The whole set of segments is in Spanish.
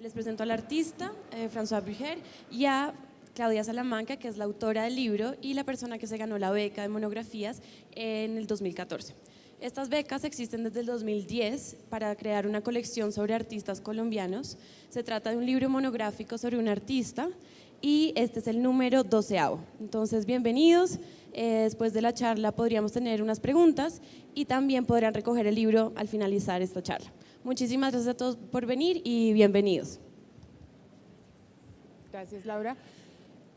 Les presento al artista, François Bruguère, y a Claudia Salamanca, que es la autora del libro y la persona que se ganó la beca de monografías en el 2014. Estas becas existen desde el 2010 para crear una colección sobre artistas colombianos. Se trata de un libro monográfico sobre un artista y este es el número 12º. Entonces, bienvenidos. Después de la charla podríamos tener unas preguntas y también podrán recoger el libro al finalizar esta charla. Muchísimas gracias a todos por venir y bienvenidos. Gracias, Laura.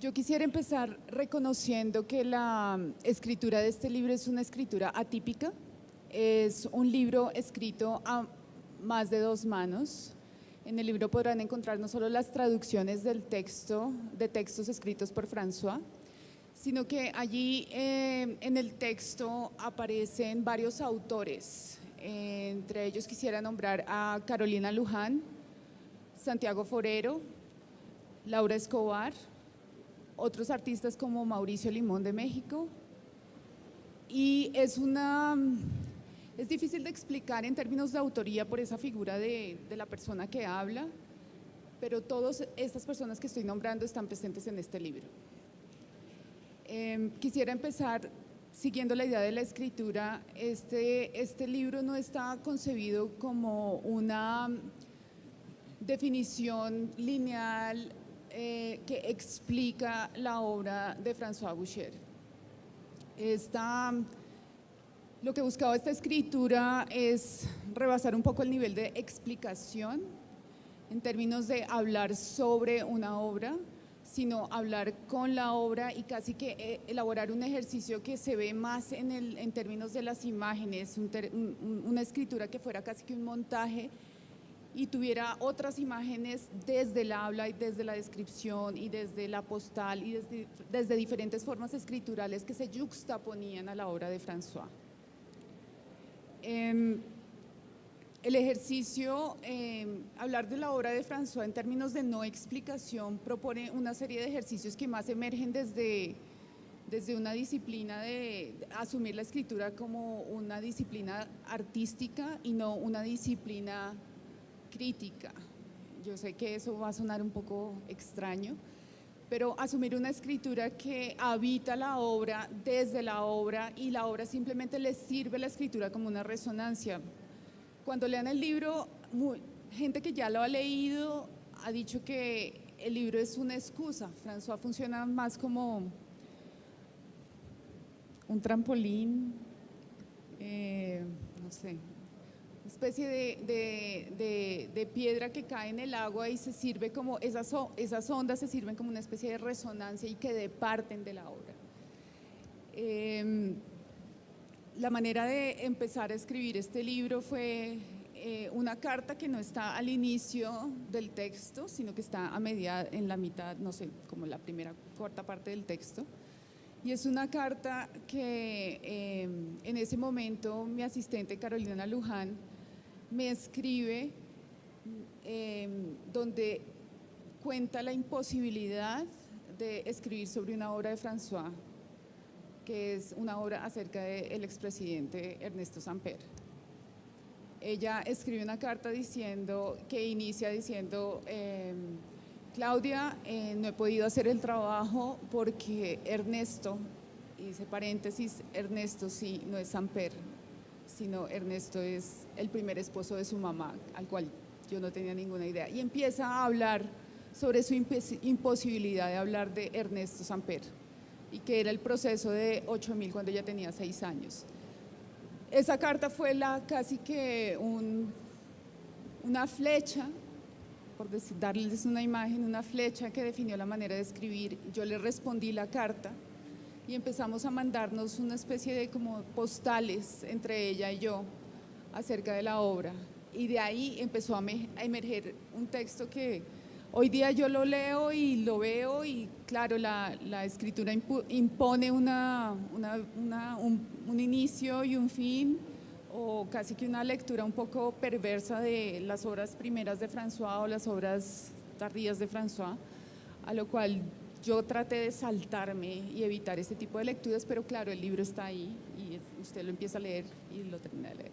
Yo quisiera empezar reconociendo que la escritura de este libro es una escritura atípica. Es un libro escrito a más de 2 manos. En el libro podrán encontrar no solo las traducciones de textos escritos por François, sino que allí en el texto aparecen varios autores. Entre ellos quisiera nombrar a Carolina Luján, Santiago Forero, Laura Escobar, otros artistas como Mauricio Limón de México. Y es difícil de explicar en términos de autoría por esa figura de la persona que habla, pero todas estas personas que estoy nombrando están presentes en este libro. Quisiera empezar siguiendo la idea de la escritura. Este libro no está concebido como una definición lineal que explica la obra de François Bruguère. Lo que buscaba esta escritura es rebasar un poco el nivel de explicación en términos de hablar sobre una obra, sino hablar con la obra y casi que elaborar un ejercicio que se ve más en términos de las imágenes, una escritura que fuera casi que un montaje y tuviera otras imágenes desde el habla y desde la descripción y desde la postal y desde diferentes formas escriturales que se yuxtaponían a la obra de François. El ejercicio, hablar de la obra de François en términos de no explicación, propone una serie de ejercicios que más emergen desde una disciplina de asumir la escritura como una disciplina artística y no una disciplina crítica. Yo sé que eso va a sonar un poco extraño, pero asumir una escritura que habita la obra desde la obra y la obra simplemente le sirve a la escritura como una resonancia. Cuando lean el libro, gente que ya lo ha leído ha dicho que el libro es una excusa. François funciona más como un trampolín, no sé, una especie de piedra que cae en el agua y se sirve como, esas ondas se sirven como una especie de resonancia y que departen de la obra. La manera de empezar a escribir este libro fue una carta que no está al inicio del texto, sino que está en la mitad, no sé, como la primera cuarta parte del texto. Y es una carta que en ese momento mi asistente Carolina Luján me escribe, donde cuenta la imposibilidad de escribir sobre una obra de François, que es una obra acerca del expresidente Ernesto Samper. Ella escribe una carta que inicia diciendo: Claudia, no he podido hacer el trabajo porque Ernesto, y dice paréntesis, Ernesto sí, no es Samper, sino Ernesto es el primer esposo de su mamá, al cual yo no tenía ninguna idea. Y empieza a hablar sobre su imposibilidad de hablar de Ernesto Samper, y que era el proceso de 8000 cuando ella tenía 6 años. Esa carta fue casi que una flecha, por darles una imagen, una flecha que definió la manera de escribir. Yo le respondí la carta y empezamos a mandarnos una especie de como postales entre ella y yo acerca de la obra. Y de ahí empezó a emerger un texto que hoy día yo lo leo y lo veo y claro, la escritura impone un inicio y un fin, o casi que una lectura un poco perversa de las obras primeras de François o las obras tardías de François, a lo cual yo traté de saltarme y evitar este tipo de lecturas, pero claro, el libro está ahí y usted lo empieza a leer y lo termina de leer.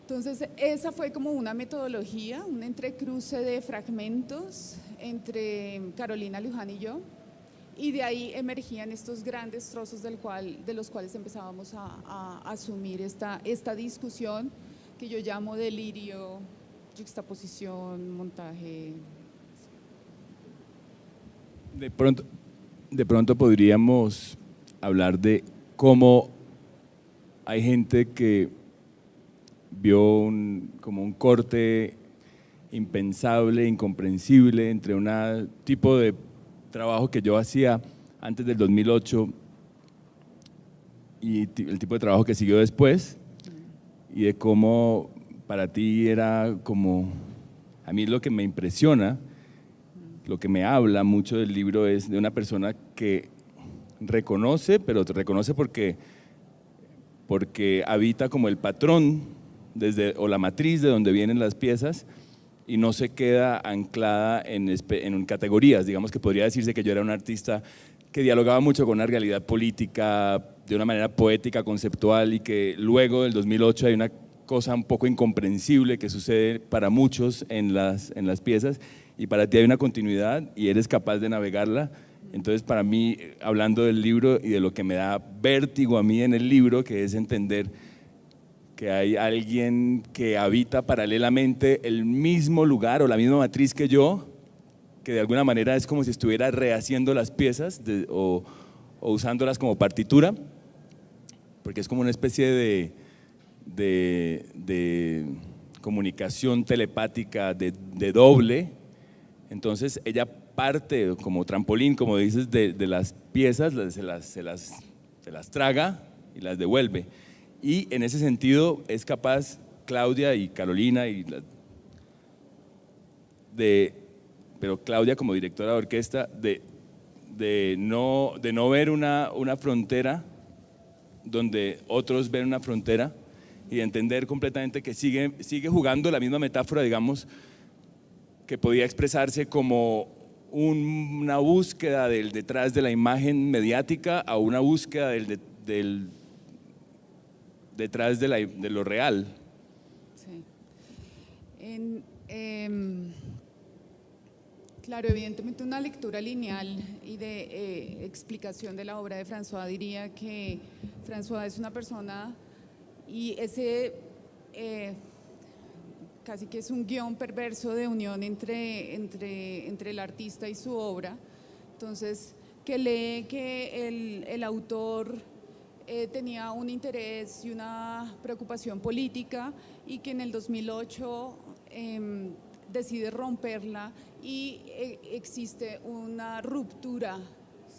Entonces, esa fue como una metodología, un entrecruce de fragmentos entre Carolina Luján y yo, y de ahí emergían estos grandes trozos de los cuales empezábamos a asumir esta discusión que yo llamo delirio, yuxtaposición, montaje. De pronto podríamos hablar de cómo hay gente que vio como un corte impensable, incomprensible entre un tipo de trabajo que yo hacía antes del 2008 y el tipo de trabajo que siguió después, y de cómo para ti era como, a mí lo que me impresiona, lo que me habla mucho del libro es de una persona que reconoce, pero reconoce porque habita como el patrón o la matriz de donde vienen las piezas y no se queda anclada en categorías. Digamos que podría decirse que yo era un artista que dialogaba mucho con una realidad política de una manera poética, conceptual, y que luego del 2008 hay una cosa un poco incomprensible que sucede para muchos en las piezas, y para ti hay una continuidad y eres capaz de navegarla. Entonces, para mí, hablando del libro y de lo que me da vértigo a mí en el libro, que es entender que hay alguien que habita paralelamente el mismo lugar o la misma matriz que yo, que de alguna manera es como si estuviera rehaciendo las piezas o usándolas como partitura, porque es como una especie de comunicación telepática de doble. Entonces ella parte como trampolín, como dices, de las piezas, se las traga y las devuelve. Y en ese sentido es capaz Claudia y Carolina, pero Claudia como directora de orquesta, de no ver una frontera donde otros ven una frontera, y de entender completamente que sigue jugando la misma metáfora, digamos, que podía expresarse como una búsqueda del detrás de la imagen mediática a una búsqueda del detrás de lo real. Sí. Claro, evidentemente una lectura lineal y de explicación de la obra de François diría que François es una persona, y ese casi que es un guión perverso de unión entre el artista y su obra. Entonces, que lee que el autor tenía un interés y una preocupación política, y que en el 2008 decide romperla, y existe una ruptura,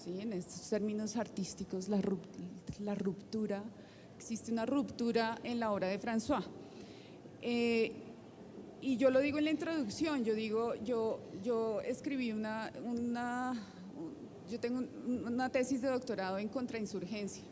¿sí? En estos términos artísticos, la ruptura, existe una ruptura en la obra de François. Y yo lo digo en la introducción, yo escribí yo tengo una tesis de doctorado en contrainsurgencia.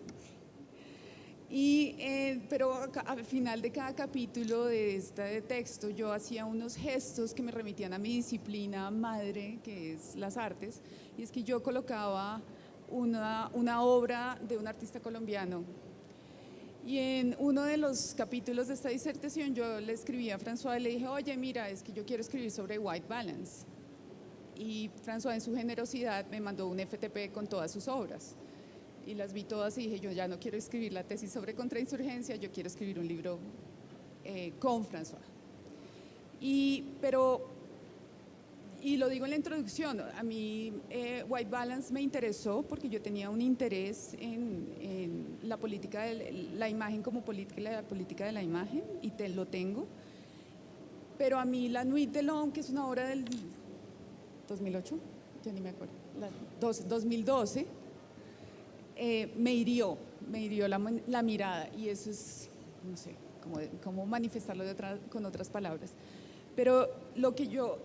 Pero al final de cada capítulo de este texto yo hacía unos gestos que me remitían a mi disciplina madre, que es las artes, y es que yo colocaba una obra de un artista colombiano. Y en uno de los capítulos de esta disertación yo le escribí a François y le dije: oye, mira, es que yo quiero escribir sobre white balance. Y François, en su generosidad, me mandó un FTP con todas sus obras. Y las vi todas y dije: yo ya no quiero escribir la tesis sobre contrainsurgencia, yo quiero escribir un libro con François. Y lo digo en la introducción, a mí White Balance me interesó porque yo tenía un interés en la política de la imagen como política, la política de la imagen, y lo tengo. Pero a mí La Nuit de l'Homme, que es una obra del 2008, ya ni me acuerdo, 2012, me hirió la mirada, y eso es, no sé cómo manifestarlo con otras palabras. Pero lo que yo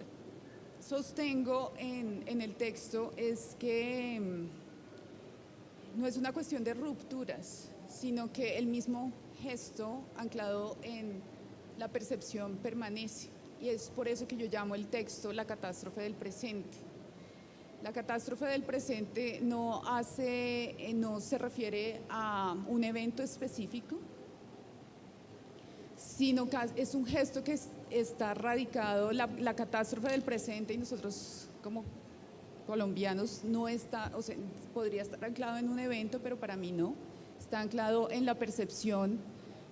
sostengo en el texto es que no es una cuestión de rupturas, sino que el mismo gesto anclado en la percepción permanece, y es por eso que yo llamo el texto La catástrofe del presente. La catástrofe del presente no se refiere a un evento específico, sino que es un gesto que está radicado, la catástrofe del presente, y nosotros como colombianos no está, o sea, podría estar anclado en un evento, pero para mí no, está anclado en la percepción,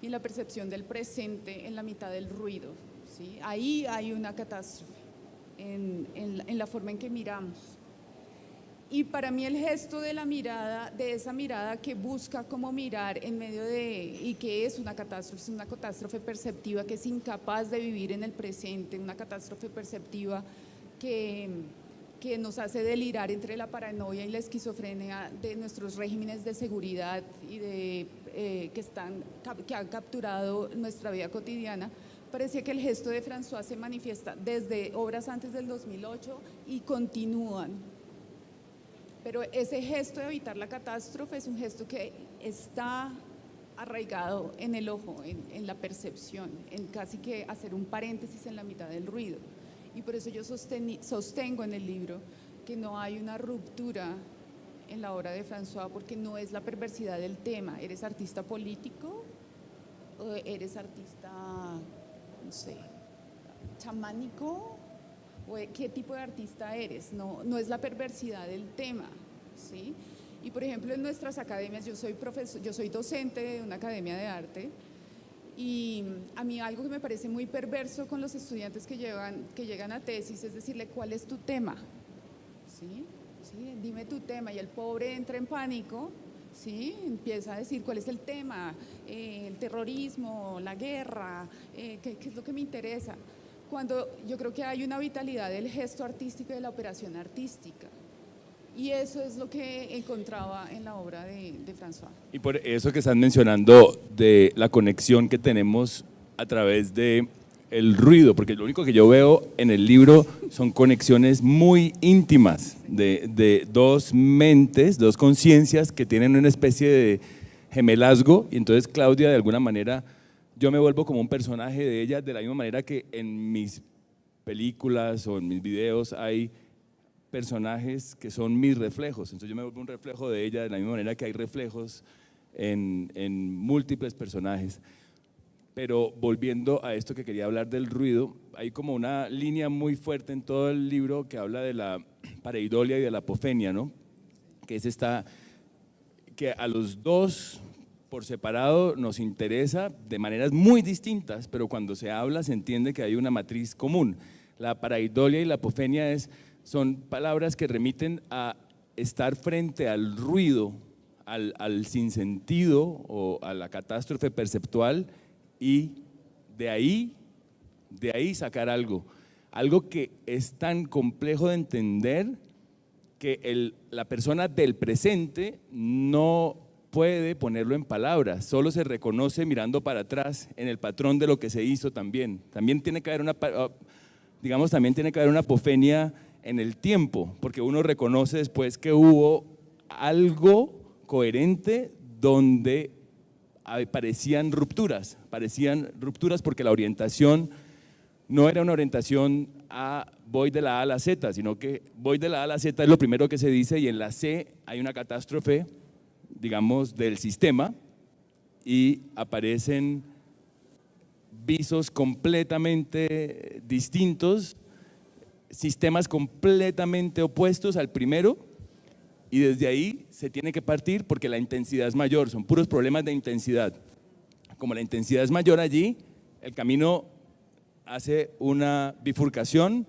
y la percepción del presente en la mitad del ruido, ¿sí? Ahí hay una catástrofe, en la forma en que miramos. Y para mí el gesto de la mirada, de esa mirada que busca cómo mirar en medio de, y que es una catástrofe perceptiva que es incapaz de vivir en el presente, una catástrofe perceptiva que nos hace delirar entre la paranoia y la esquizofrenia de nuestros regímenes de seguridad y que han capturado nuestra vida cotidiana. Parecía que el gesto de François se manifiesta desde obras antes del 2008 y continúan. Pero ese gesto de evitar la catástrofe es un gesto que está arraigado en el ojo, en la percepción, en casi que hacer un paréntesis en la mitad del ruido. Y por eso yo sostengo en el libro que no hay una ruptura en la obra de François, porque no es la perversidad del tema. ¿Eres artista político o eres artista, no sé, chamánico? ¿Qué tipo de artista eres? No es la perversidad del tema, ¿sí? Y por ejemplo en nuestras academias, yo soy docente de una academia de arte, y a mí algo que me parece muy perverso con los estudiantes que llegan a tesis es decirle, ¿cuál es tu tema? ¿Sí? ¿Sí? Dime tu tema, y el pobre entra en pánico, ¿sí? Empieza a decir, ¿cuál es el tema? El terrorismo, la guerra, ¿qué es lo que me interesa? Cuando yo creo que hay una vitalidad del gesto artístico y de la operación artística. Y eso es lo que encontraba en la obra de François. Y por eso que están mencionando de la conexión que tenemos a través de el ruido, porque lo único que yo veo en el libro son conexiones muy íntimas de dos mentes, dos conciencias que tienen una especie de gemelazgo, y entonces Claudia de alguna manera yo me vuelvo como un personaje de ella, de la misma manera que en mis películas o en mis videos hay personajes que son mis reflejos, entonces yo me vuelvo un reflejo de ella de la misma manera que hay reflejos en múltiples personajes. Pero volviendo a esto que quería hablar del ruido, hay como una línea muy fuerte en todo el libro que habla de la pareidolia y de la apofenia, ¿no? Que es esta, que a los dos por separado nos interesa de maneras muy distintas, pero cuando se habla se entiende que hay una matriz común. La pareidolia y la apofenia son palabras que remiten a estar frente al ruido, al sinsentido o a la catástrofe perceptual, y de ahí sacar algo que es tan complejo de entender que la persona del presente no puede ponerlo en palabras, solo se reconoce mirando para atrás en el patrón de lo que se hizo también. También tiene que haber una apofenia en el tiempo, porque uno reconoce después que hubo algo coherente donde parecían rupturas porque la orientación no era una orientación voy de la A a la Z, sino que voy de la A a la Z es lo primero que se dice, y en la C hay una catástrofe, digamos, del sistema, y aparecen visos completamente distintos, sistemas completamente opuestos al primero, y desde ahí se tiene que partir porque la intensidad es mayor, son puros problemas de intensidad. Como la intensidad es mayor allí, el camino hace una bifurcación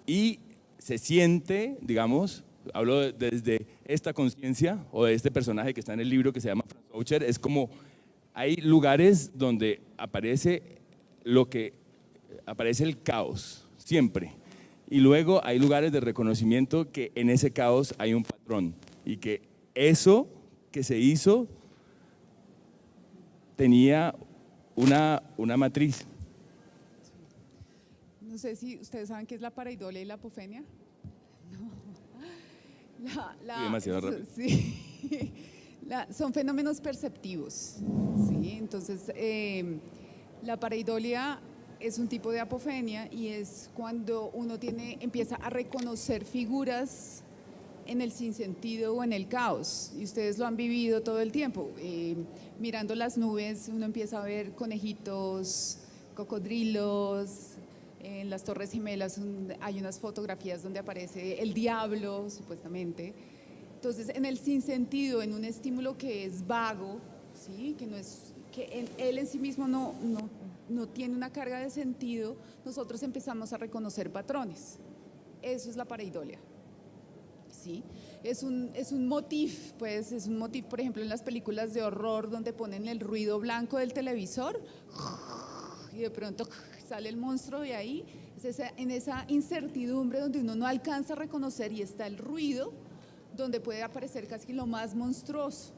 y se siente, digamos, hablo desde esta conciencia o de este personaje que está en el libro que se llama Franz Boucher, es como hay lugares donde aparece el caos, siempre. Y luego hay lugares de reconocimiento que en ese caos hay un patrón y que eso que se hizo tenía una matriz. No sé si ustedes saben qué es la pareidolia y la apofenia. No. Demasiado rápido. Sí. Son fenómenos perceptivos, ¿sí? Entonces, la pareidolia es un tipo de apofenia y es cuando uno empieza a reconocer figuras en el sinsentido o en el caos, y ustedes lo han vivido todo el tiempo. Mirando las nubes uno empieza a ver conejitos, cocodrilos, en las Torres Gemelas hay unas fotografías donde aparece el diablo, supuestamente. Entonces, en el sinsentido, en un estímulo que es vago, ¿sí? Que él en sí mismo no tiene una carga de sentido, nosotros empezamos a reconocer patrones. Eso es la pareidolia. ¿Sí? Es un motif, pues, es un motif, por ejemplo, en las películas de horror donde ponen el ruido blanco del televisor y de pronto sale el monstruo de ahí. Es en esa incertidumbre donde uno no alcanza a reconocer y está el ruido, donde puede aparecer casi lo más monstruoso.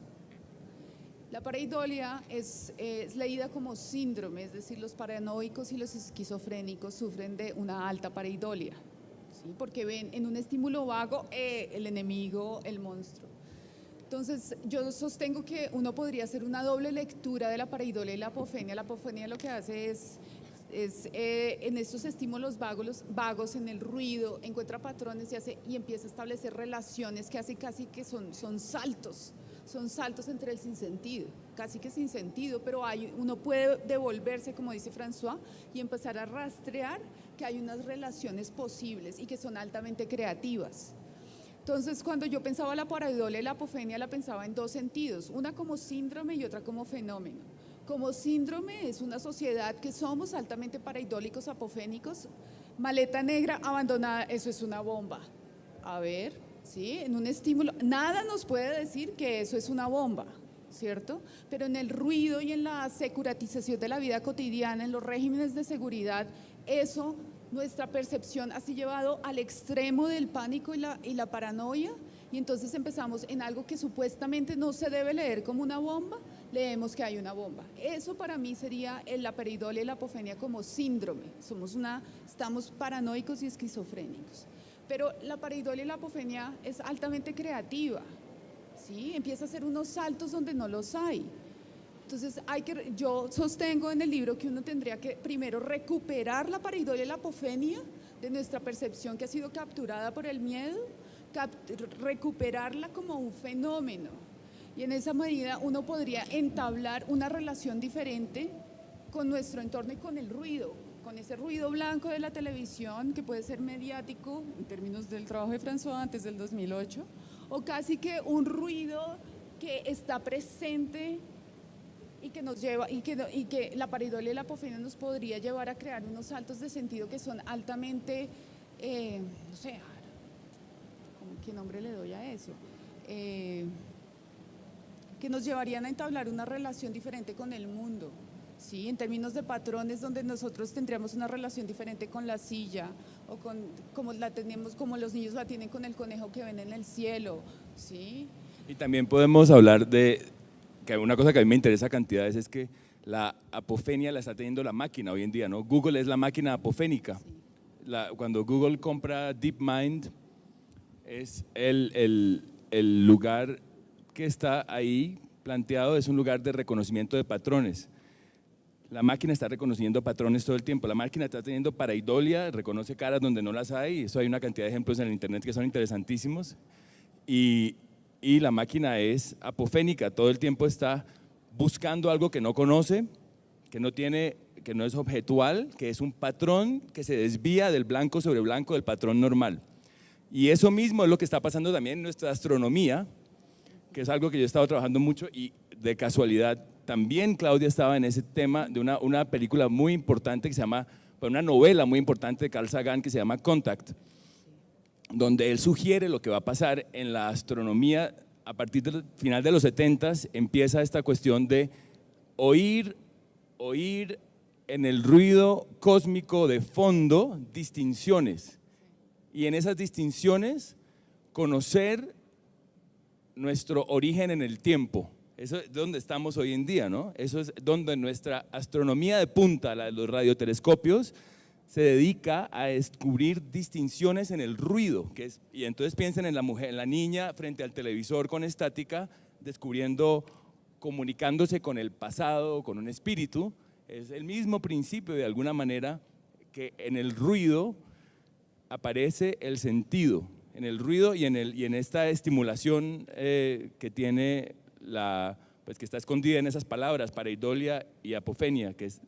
La pareidolia es leída como síndrome, es decir, los paranoicos y los esquizofrénicos sufren de una alta pareidolia, ¿sí? Porque ven en un estímulo vago el enemigo, el monstruo. Entonces, yo sostengo que uno podría hacer una doble lectura de la pareidolia y la apofenia. La apofenia lo que hace es en estos estímulos vagos, en el ruido, encuentra patrones y empieza a establecer relaciones que hace casi que son saltos entre el sinsentido, casi que sin sentido, pero uno puede devolverse, como dice François, y empezar a rastrear que hay unas relaciones posibles y que son altamente creativas. Entonces, cuando yo pensaba la pareidolia y la apofenia, la pensaba en dos sentidos, una como síndrome y otra como fenómeno. Como síndrome es una sociedad que somos altamente pareidólicos, apofénicos. Maleta negra abandonada, eso es una bomba. A ver, ¿sí? En un estímulo, nada nos puede decir que eso es una bomba, ¿cierto? Pero en el ruido y en la securatización de la vida cotidiana, en los regímenes de seguridad, eso, nuestra percepción ha sido llevado al extremo del pánico y la paranoia, y entonces empezamos en algo que supuestamente no se debe leer como una bomba, leemos que hay una bomba. Eso para mí sería la pareidolia y la apofenia como síndrome. Estamos paranoicos y esquizofrénicos. Pero la pareidolia y la apofenia es altamente creativa, ¿sí? Empieza a hacer unos saltos donde no los hay. Entonces yo sostengo en el libro que uno tendría que primero recuperar la pareidolia y la apofenia de nuestra percepción que ha sido capturada por el miedo, recuperarla como un fenómeno. Y en esa medida uno podría entablar una relación diferente con nuestro entorno y con el ruido, con ese ruido blanco de la televisión que puede ser mediático en términos del trabajo de François antes del 2008, o casi que un ruido que está presente y que nos lleva y que la pareidolia y la apofenia nos podría llevar a crear unos saltos de sentido que son altamente, no sé, ¿qué nombre le doy a eso? Que nos llevarían a entablar una relación diferente con el mundo, ¿sí? En términos de patrones donde nosotros tendríamos una relación diferente con la silla o como los niños la tienen con el conejo que ven en el cielo, ¿sí? Y también podemos hablar de que una cosa que a mí me interesa cantidades es que la apofenia la está teniendo la máquina hoy en día, ¿no? Google es la máquina apofénica. Sí. Cuando Google compra DeepMind, es el lugar que está ahí planteado, es un lugar de reconocimiento de patrones. La máquina está reconociendo patrones todo el tiempo, la máquina está teniendo pareidolia, reconoce caras donde no las hay, eso hay una cantidad de ejemplos en el internet que son interesantísimos, y la máquina es apofénica, todo el tiempo está buscando algo que no conoce, que no es objetual, que es un patrón que se desvía del blanco sobre blanco del patrón normal. Y eso mismo es lo que está pasando también en nuestra astronomía, que es algo que yo he estado trabajando mucho y de casualidad también Claudia estaba en ese tema de una película muy importante que se llama, una novela muy importante de Carl Sagan que se llama Contact, donde él sugiere lo que va a pasar en la astronomía a partir del final de los 70s. Empieza esta cuestión de oír en el ruido cósmico de fondo distinciones, y en esas distinciones conocer nuestro origen en el tiempo. Eso es donde estamos hoy en día, ¿no? Eso es donde nuestra astronomía de punta, la de los radiotelescopios, se dedica a descubrir distinciones en el ruido, y entonces piensen en la mujer, en la niña frente al televisor con estática, comunicándose con el pasado, con un espíritu. Es el mismo principio de alguna manera, que en el ruido aparece el sentido. en el ruido y en esta estimulación que tiene pues que está escondida en esas palabras, pareidolia y apofenia, que es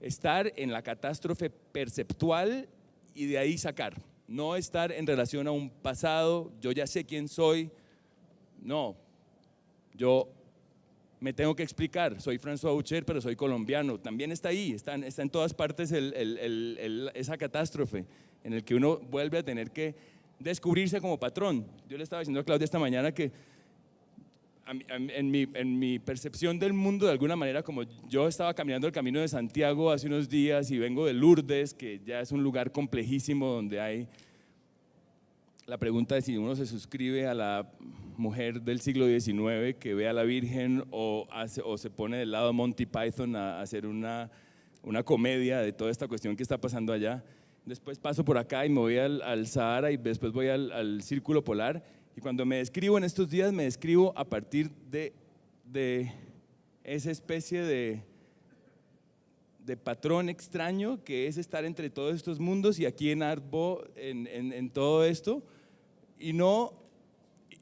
estar en la catástrofe perceptual y de ahí sacar, no estar en relación a un pasado, yo ya sé quién soy, no, yo me tengo que explicar, soy François Boucher, pero soy colombiano, también está ahí, está en todas partes esa catástrofe en el que uno vuelve a tener que descubrirse como patrón. Yo le estaba diciendo a Claudia esta mañana que en mi percepción del mundo, de alguna manera, como yo estaba caminando el Camino de Santiago hace unos días y vengo de Lourdes, que ya es un lugar complejísimo donde hay la pregunta de si uno se suscribe a la mujer del siglo XIX que ve a la Virgen o se pone del lado de Monty Python a hacer una comedia de toda esta cuestión que está pasando allá. Después paso por acá y me voy al Sahara y después voy al Círculo Polar. Y cuando me describo en estos días, me describo a partir de esa especie de patrón extraño que es estar entre todos estos mundos y aquí en Arbo, en todo esto, y no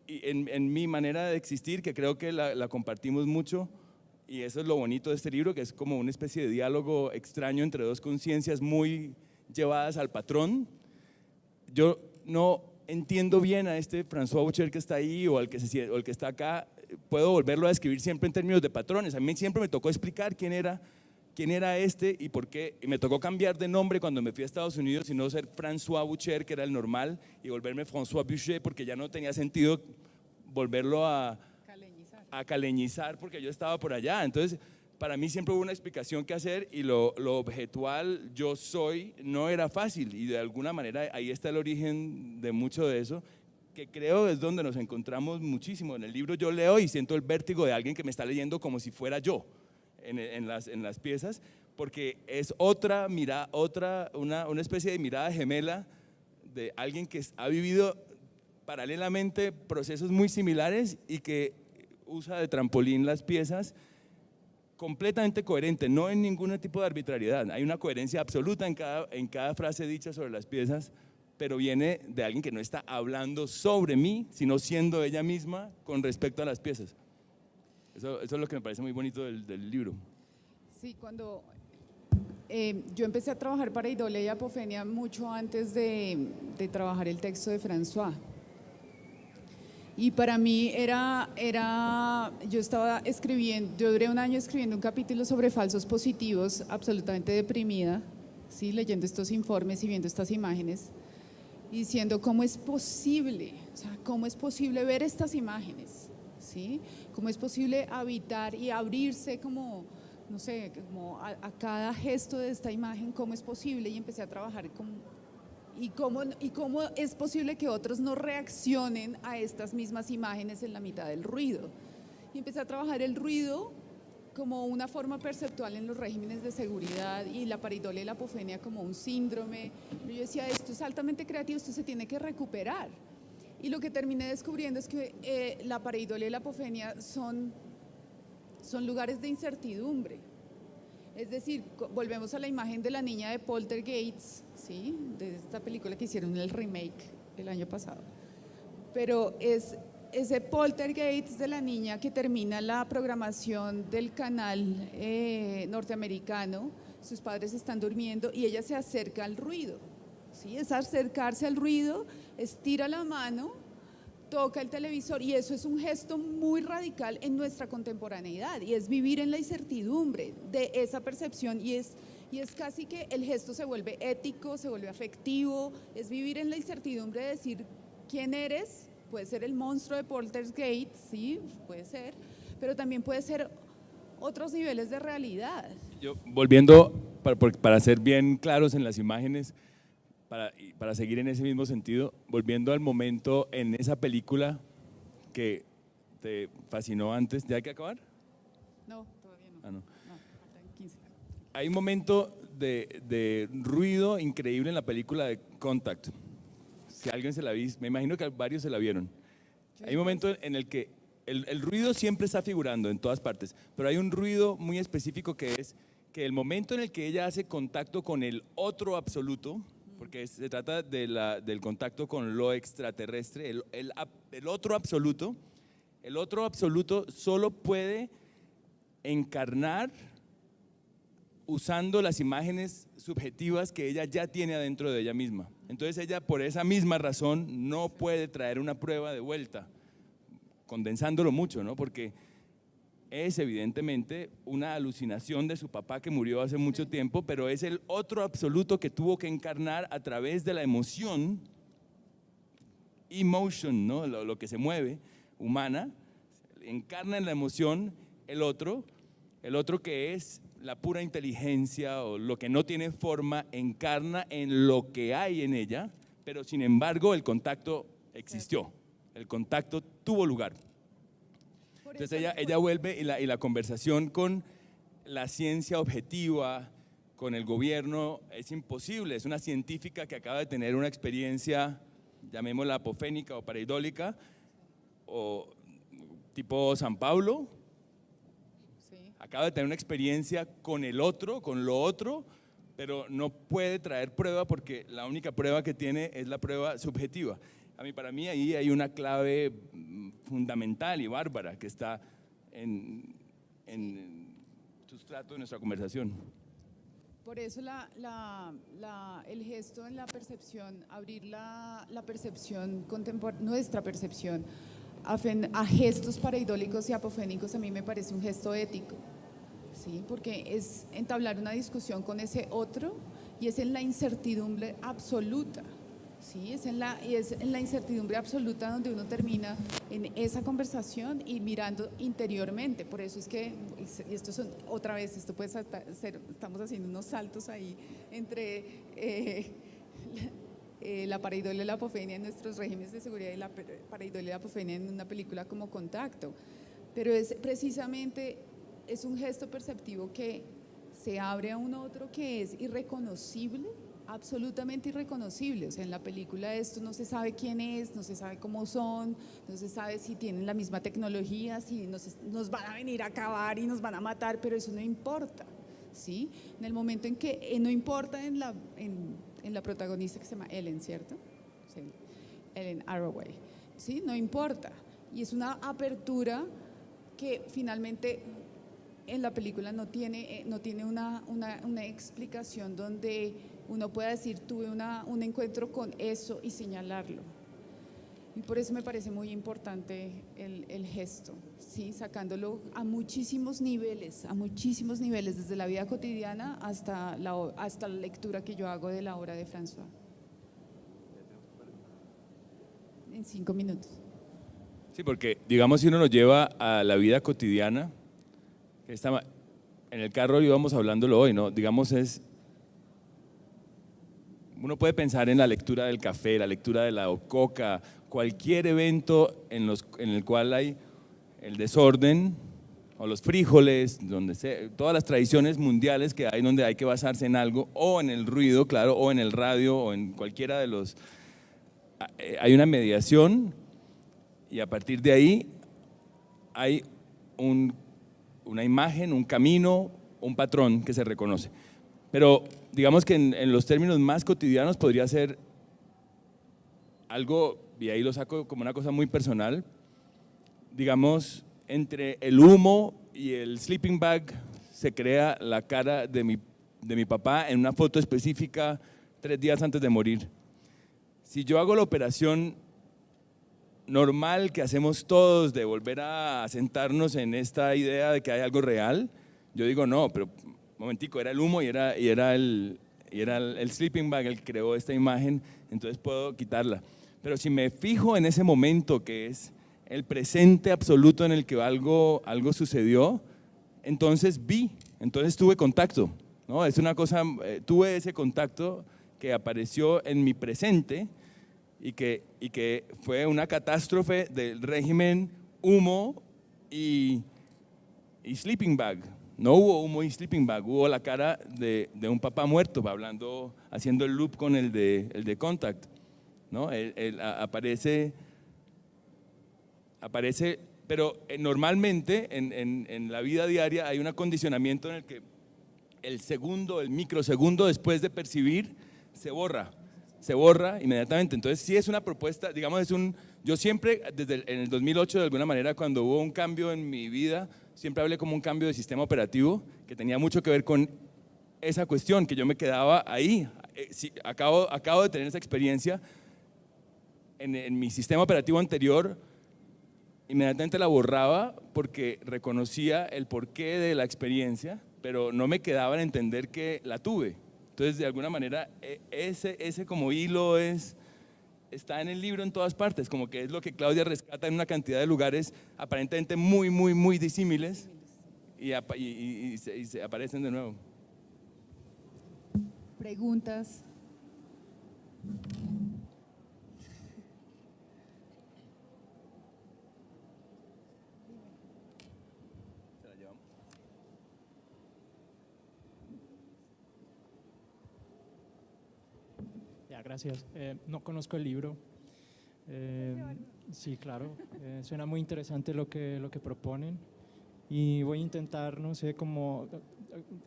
en mi manera de existir, que creo que la compartimos mucho, y eso es lo bonito de este libro, que es como una especie de diálogo extraño entre dos conciencias muy llevadas al patrón. Yo no entiendo bien a este François Boucher que está ahí o el que está acá, puedo volverlo a describir siempre en términos de patrones. A mí siempre me tocó explicar quién era este y por qué, y me tocó cambiar de nombre cuando me fui a Estados Unidos y no ser François Boucher, que era el normal, y volverme François Boucher porque ya no tenía sentido volverlo a caleñizar porque yo estaba por allá. Entonces, para mí siempre hubo una explicación que hacer y lo objetual, yo soy, no era fácil y de alguna manera ahí está el origen de mucho de eso, que creo es donde nos encontramos muchísimo. En el libro yo leo y siento el vértigo de alguien que me está leyendo como si fuera yo en las piezas, porque es otra mirada, una especie de mirada gemela de alguien que ha vivido paralelamente procesos muy similares y que usa de trampolín las piezas, completamente coherente, no en ningún tipo de arbitrariedad, hay una coherencia absoluta en cada frase dicha sobre las piezas, pero viene de alguien que no está hablando sobre mí, sino siendo ella misma con respecto a las piezas. Eso es lo que me parece muy bonito del libro. Sí, cuando yo empecé a trabajar para Idolia y Apofenia mucho antes de trabajar el texto de François. Y para mí yo estaba escribiendo, yo duré un año escribiendo un capítulo sobre falsos positivos, absolutamente deprimida, ¿sí? Leyendo estos informes y viendo estas imágenes, y diciendo cómo es posible, o sea, cómo es posible ver estas imágenes, ¿sí? Cómo es posible habitar y abrirse como, no sé, como a cada gesto de esta imagen, cómo es posible, y empecé a trabajar ¿Y cómo es posible que otros no reaccionen a estas mismas imágenes en la mitad del ruido? Y empecé a trabajar el ruido como una forma perceptual en los regímenes de seguridad y la pareidolia y la apofenia como un síndrome. Yo decía, esto es altamente creativo, esto se tiene que recuperar. Y lo que terminé descubriendo es que la pareidolia y la apofenia son lugares de incertidumbre. Es decir, volvemos a la imagen de la niña de Poltergeist, ¿sí? De esta película que hicieron el remake el año pasado. Pero es ese Poltergeist de la niña que termina la programación del canal norteamericano, sus padres están durmiendo y ella se acerca al ruido, ¿sí? Es acercarse al ruido, estira la mano, toca el televisor, y eso es un gesto muy radical en nuestra contemporaneidad, y es vivir en la incertidumbre de esa percepción, y es casi que el gesto se vuelve ético, se vuelve afectivo, es vivir en la incertidumbre de decir quién eres. Puede ser el monstruo de Poltergeist, sí, puede ser, pero también puede ser otros niveles de realidad. Yo, volviendo, para ser bien claros en las imágenes, para seguir en ese mismo sentido, volviendo al momento en esa película que te fascinó antes, ¿ya hay que acabar? No, todavía no. Ah, no. No, faltan 15. Hay un momento de ruido increíble en la película de Contact. Si alguien se la vio, me imagino que varios se la vieron. Hay un momento en el que el ruido siempre está figurando en todas partes, pero hay un ruido muy específico que es que el momento en el que ella hace contacto con el otro absoluto, porque se trata del contacto con lo extraterrestre, el otro absoluto. El otro absoluto solo puede encarnar usando las imágenes subjetivas que ella ya tiene adentro de ella misma. Entonces ella, por esa misma razón, no puede traer una prueba de vuelta, condensándolo mucho, ¿no? Porque es evidentemente una alucinación de su papá que murió hace mucho tiempo, pero es el otro absoluto que tuvo que encarnar a través de la emoción, emotion, ¿no? Lo que se mueve, humana, encarna en la emoción el otro que es la pura inteligencia o lo que no tiene forma, encarna en lo que hay en ella, pero sin embargo el contacto existió, el contacto tuvo lugar. Entonces ella vuelve y la conversación con la ciencia objetiva, con el gobierno, es imposible. Es una científica que acaba de tener una experiencia, llamémosla apofénica o pareidólica, o tipo San Pablo. Sí. Acaba de tener una experiencia con el otro, con lo otro, pero no puede traer prueba porque la única prueba que tiene es la prueba subjetiva. Para mí ahí hay una clave fundamental y bárbara que está en sustrato de nuestra conversación. Por eso el gesto en la percepción, abrir la percepción contemporánea, nuestra percepción, a gestos pareidólicos y apofénicos, a mí me parece un gesto ético, ¿sí? Porque es entablar una discusión con ese otro y es en la incertidumbre absoluta. Sí, es en la incertidumbre absoluta donde uno termina en esa conversación y mirando interiormente. Por eso es que, esto puede ser, estamos haciendo unos saltos ahí entre la pareidolia y la apofenia en nuestros regímenes de seguridad y la pareidolia y la apofenia en una película como Contacto. Pero es precisamente, es un gesto perceptivo que se abre a un otro que es irreconocible, absolutamente irreconocible. O sea, en la película esto no se sabe quién es, no se sabe cómo son, no se sabe si tienen la misma tecnología, si nos van a venir a acabar y nos van a matar, pero eso no importa, ¿sí? En el momento en que no importa en la protagonista que se llama Ellen, ¿cierto? Sí, Ellen Arroway, ¿sí? No importa. Y es una apertura que finalmente en la película no tiene una explicación donde uno pueda decir tuve un encuentro con eso y señalarlo. Y por eso me parece muy importante el gesto, ¿sí? Sacándolo a muchísimos niveles, desde la vida cotidiana hasta la lectura que yo hago de la obra de François. En 5 minutos. Sí, porque digamos si uno lo lleva a la vida cotidiana, en el carro íbamos hablándolo hoy, ¿no? Digamos uno puede pensar en la lectura del café, la lectura de la coca, cualquier evento en el cual hay el desorden o los frijoles, todas las tradiciones mundiales que hay donde hay que basarse en algo, o en el ruido, claro, o en el radio, o en cualquiera de los… Hay una mediación y a partir de ahí hay una imagen, un camino, un patrón que se reconoce. Pero digamos que en los términos más cotidianos podría ser algo, y ahí lo saco como una cosa muy personal, digamos, entre el humo y el sleeping bag se crea la cara de mi papá en una foto específica 3 días antes de morir. Si yo hago la operación normal que hacemos todos de volver a sentarnos en esta idea de que hay algo real, yo digo no, pero momentico, era el humo y era el sleeping bag el que creó esta imagen, entonces puedo quitarla. Pero si me fijo en ese momento que es el presente absoluto en el que algo sucedió, entonces entonces tuve contacto, ¿no? Es una cosa, tuve ese contacto que apareció en mi presente y que fue una catástrofe del régimen humo y sleeping bag. No hubo humo y sleeping bag, hubo la cara de un papá muerto, haciendo el loop con el de Contact, ¿no? Aparece, pero normalmente en la vida diaria hay un acondicionamiento en el que el microsegundo después de percibir se borra. se borra inmediatamente. Entonces sí es una propuesta, digamos, yo siempre, en el 2008 de alguna manera, cuando hubo un cambio en mi vida, siempre hablé como un cambio de sistema operativo que tenía mucho que ver con esa cuestión, que yo me quedaba ahí. Sí, acabo de tener esa experiencia en mi sistema operativo anterior, inmediatamente la borraba porque reconocía el porqué de la experiencia, pero no me quedaba en entender que la tuve. Entonces, de alguna manera, ese como hilo está en el libro en todas partes, como que es lo que Claudia rescata en una cantidad de lugares aparentemente muy, muy, muy disímiles y se aparecen de nuevo. Preguntas. Ya, gracias. No conozco el libro. Sí, claro. Suena muy interesante lo que proponen y voy a intentar, no sé, como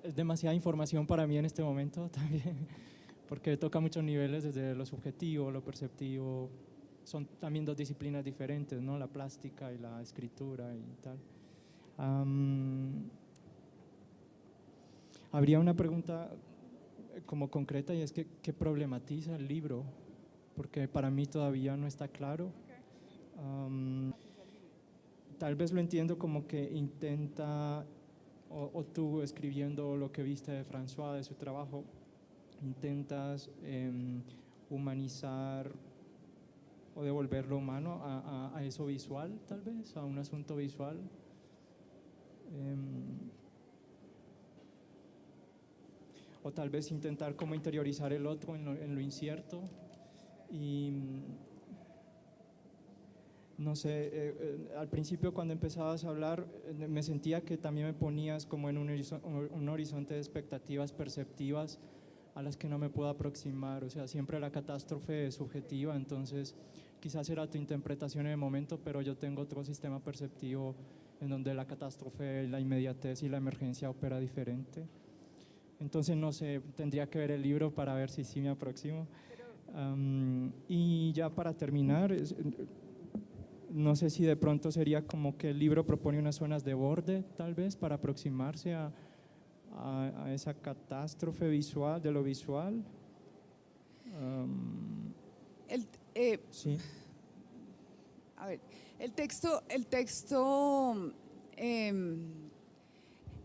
es demasiada información para mí en este momento también, porque toca muchos niveles, desde lo subjetivo, lo perceptivo. Son también dos disciplinas diferentes, ¿no? La plástica y la escritura y tal. Habría una pregunta como concreta, y es que ¿qué problematiza el libro? Porque para mí todavía no está claro. Tal vez lo entiendo como que intenta, o tú escribiendo lo que viste de François, de su trabajo, intentas humanizar o devolverlo humano a eso visual, tal vez, a un asunto visual. O tal vez intentar como interiorizar el otro en lo incierto. Y no sé, al principio cuando empezabas a hablar me sentía que también me ponías como en un horizonte de expectativas perceptivas a las que no me puedo aproximar. O sea, siempre la catástrofe es subjetiva, entonces quizás era tu interpretación en el momento, pero yo tengo otro sistema perceptivo en donde la catástrofe, la inmediatez y la emergencia opera diferente. Entonces, no sé, tendría que ver el libro para ver si sí me aproximo. Y ya para terminar, no sé si de pronto sería como que el libro propone unas zonas de borde, tal vez, para aproximarse a esa catástrofe visual, de lo visual. Sí. A ver, el texto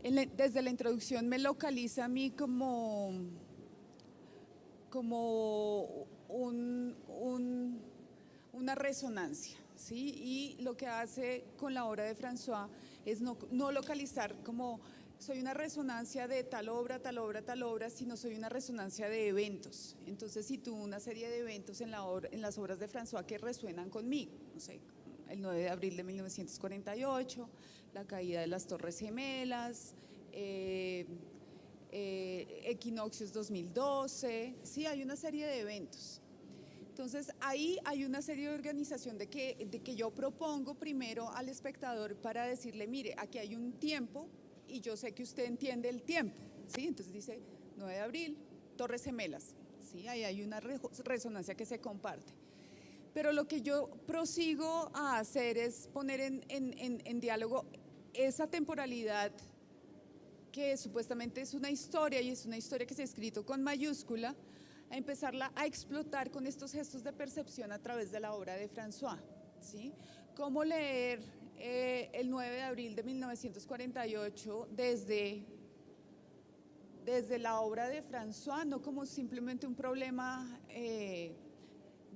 desde la introducción me localiza a mí como una resonancia, ¿sí? Y lo que hace con la obra de François es no localizar como soy una resonancia de tal obra, tal obra, tal obra, sino soy una resonancia de eventos. Entonces, si tuvo una serie de eventos en las obras de François que resuenan conmigo, no sé, el 9 de abril de 1948, la caída de las Torres Gemelas, Equinoccios 2012, sí, hay una serie de eventos. Entonces ahí hay una serie de organización de que yo propongo primero al espectador para decirle, mire, aquí hay un tiempo y yo sé que usted entiende el tiempo, ¿sí? Entonces dice 9 de abril, Torres Gemelas, ¿sí? Ahí hay una resonancia que se comparte. Pero lo que yo prosigo a hacer es poner en diálogo esa temporalidad que supuestamente es una historia y es una historia que se ha escrito con mayúscula, a empezarla a explotar con estos gestos de percepción a través de la obra de François, ¿sí? Cómo leer el 9 de abril de 1948 desde la obra de François, no como simplemente un problema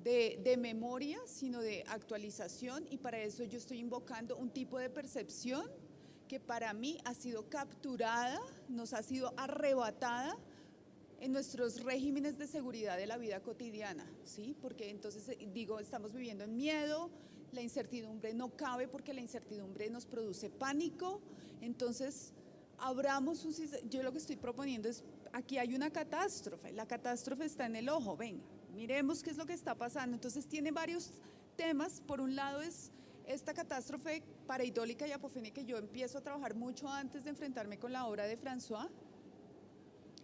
de memoria, sino de actualización, y para eso yo estoy invocando un tipo de percepción que para mí ha sido capturada, nos ha sido arrebatada en nuestros regímenes de seguridad de la vida cotidiana, ¿sí? Porque entonces digo, estamos viviendo en miedo, la incertidumbre no cabe porque la incertidumbre nos produce pánico. Entonces abramos yo lo que estoy proponiendo es, aquí hay una catástrofe, la catástrofe está en el ojo, venga, miremos qué es lo que está pasando. Entonces tiene varios temas. Por un lado es esta catástrofe pareidólica y apofénica que yo empiezo a trabajar mucho antes de enfrentarme con la obra de François,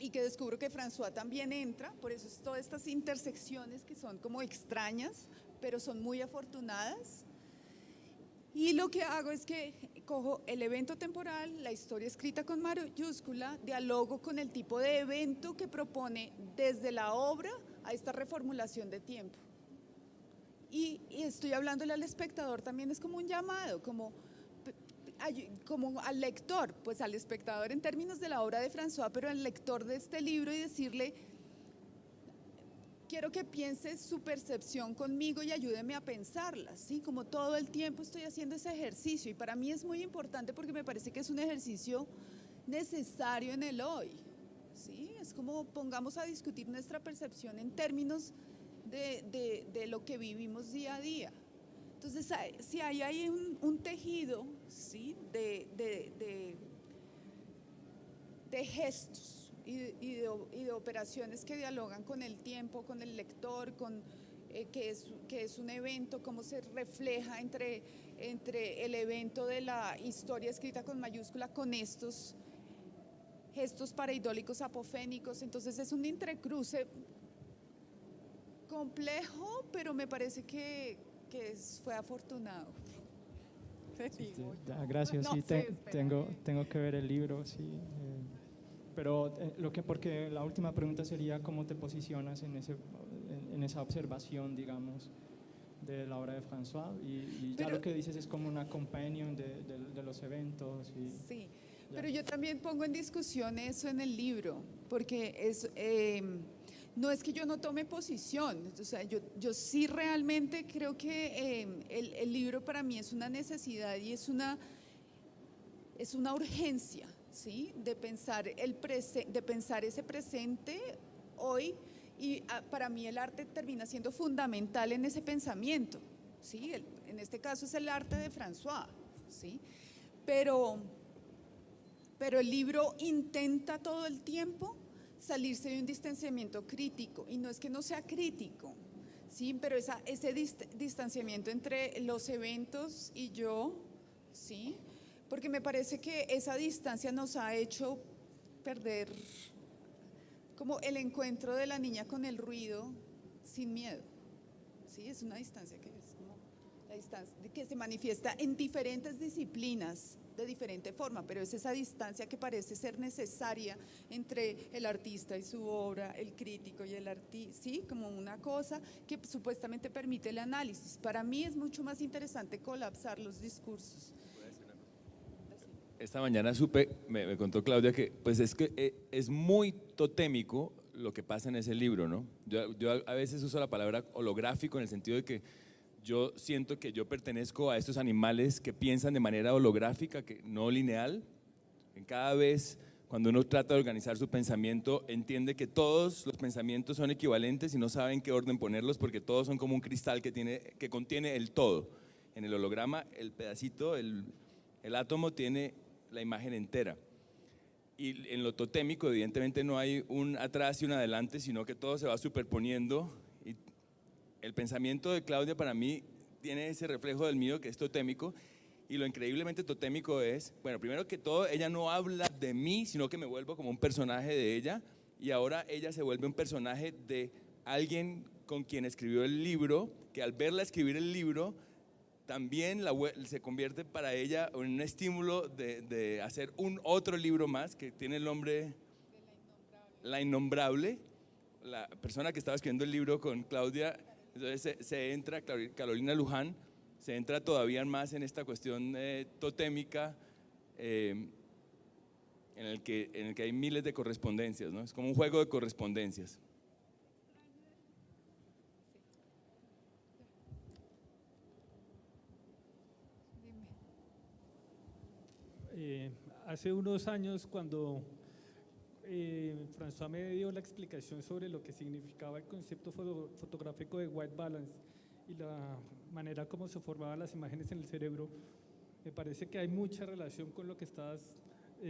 y que descubro que François también entra, por eso es todas estas intersecciones que son como extrañas, pero son muy afortunadas. Y lo que hago es que cojo el evento temporal, la historia escrita con mayúscula, dialogo con el tipo de evento que propone desde la obra a esta reformulación de tiempo. Y estoy hablándole al espectador también, es como un llamado, como al lector, pues al espectador en términos de la obra de François, pero al lector de este libro y decirle, quiero que piense su percepción conmigo y ayúdeme a pensarla, ¿sí? Como todo el tiempo estoy haciendo ese ejercicio y para mí es muy importante porque me parece que es un ejercicio necesario en el hoy, ¿sí? Es como pongamos a discutir nuestra percepción en términos de lo que vivimos día a día. Entonces, si hay un tejido, ¿sí? de gestos y de operaciones que dialogan con el tiempo, con el lector, que es un evento, cómo se refleja entre el evento de la historia escrita con mayúscula con estos gestos pareidólicos apofénicos. Entonces es un entrecruce complejo, pero me parece que fue afortunado. Gracias, No sí, sé, tengo que ver el libro, sí. Pero porque la última pregunta sería cómo te posicionas en esa observación, digamos, de la obra de François, y ya lo que dices es como una companion de los eventos. Sí, pero yo también pongo en discusión eso en el libro, porque no es que yo no tome posición, o sea, yo sí realmente creo que el libro para mí es una necesidad y es una urgencia, ¿sí? De pensar ese presente hoy, y para mí el arte termina siendo fundamental en ese pensamiento, ¿sí? En este caso es el arte de François, ¿sí? Pero el libro intenta todo el tiempo salirse de un distanciamiento crítico, y no es que no sea crítico, ¿sí? Pero ese distanciamiento entre los eventos y yo, ¿sí? Porque me parece que esa distancia nos ha hecho perder como el encuentro de la niña con el ruido sin miedo, ¿sí? Es una distancia que es como la distancia que se manifiesta en diferentes disciplinas de diferente forma, pero es esa distancia que parece ser necesaria entre el artista y su obra, el crítico y el artista, ¿sí? Como una cosa que supuestamente permite el análisis. Para mí es mucho más interesante colapsar los discursos. Esta mañana me contó Claudia que pues es que es muy totémico lo que pasa en ese libro, ¿no? Yo a veces uso la palabra holográfico en el sentido de que yo siento que yo pertenezco a estos animales que piensan de manera holográfica, que no lineal. En cada vez cuando uno trata de organizar su pensamiento, entiende que todos los pensamientos son equivalentes y no saben qué orden ponerlos porque todos son como un cristal que contiene el todo. En el holograma, el pedacito, el átomo tiene la imagen entera. Y en lo totémico, evidentemente, no hay un atrás y un adelante, sino que todo se va superponiendo. Y el pensamiento de Claudia, para mí, tiene ese reflejo del mío, que es totémico. Y lo increíblemente totémico es, bueno, primero que todo, ella no habla de mí, sino que me vuelvo como un personaje de ella. Y ahora ella se vuelve un personaje de alguien con quien escribió el libro, que al verla escribir el libro, también se convierte para ella en un estímulo de hacer un otro libro más que tiene el nombre La Innombrable. La persona que estaba escribiendo el libro con Claudia, entonces se entra, Carolina Luján, se entra todavía más en esta cuestión totémica en el que hay miles de correspondencias, ¿no? Es como un juego de correspondencias. Hace unos años, cuando François me dio la explicación sobre lo que significaba el concepto fotográfico de white balance y la manera como se formaban las imágenes en el cerebro, me parece que hay mucha relación con lo que estás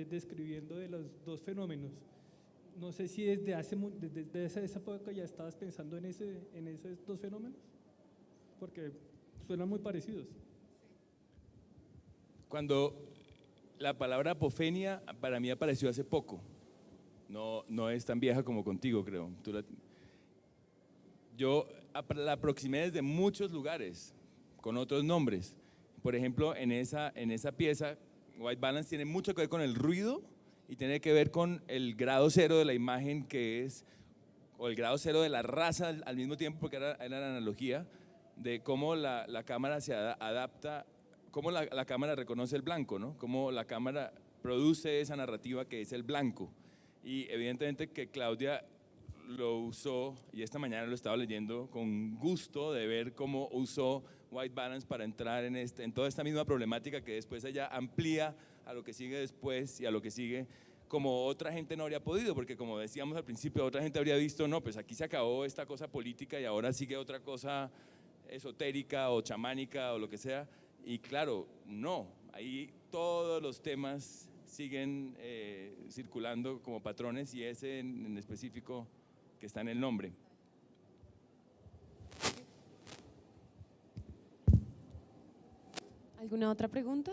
describiendo de los dos fenómenos. No sé si desde esa época ya estabas pensando en esos dos fenómenos, porque suenan muy parecidos. Cuando la palabra apofenia para mí apareció hace poco, no es tan vieja como contigo, creo. Yo la aproximé desde muchos lugares, con otros nombres. Por ejemplo, en esa pieza, White Balance tiene mucho que ver con el ruido y tiene que ver con el grado cero de la imagen que es, o el grado cero de la raza al mismo tiempo, porque era la analogía de cómo la cámara se adapta, cómo la cámara reconoce el blanco, ¿no? Cómo la cámara produce esa narrativa que es el blanco. Y evidentemente que Claudia lo usó, y esta mañana lo estaba leyendo con gusto de ver cómo usó White Balance para entrar en toda esta misma problemática que después ella amplía a lo que sigue después y a lo que sigue, como otra gente no habría podido, porque como decíamos al principio, otra gente habría visto, no, pues aquí se acabó esta cosa política y ahora sigue otra cosa esotérica o chamánica o lo que sea, y claro, no, ahí todos los temas siguen circulando como patrones y ese en específico que está en el nombre. ¿Alguna otra pregunta?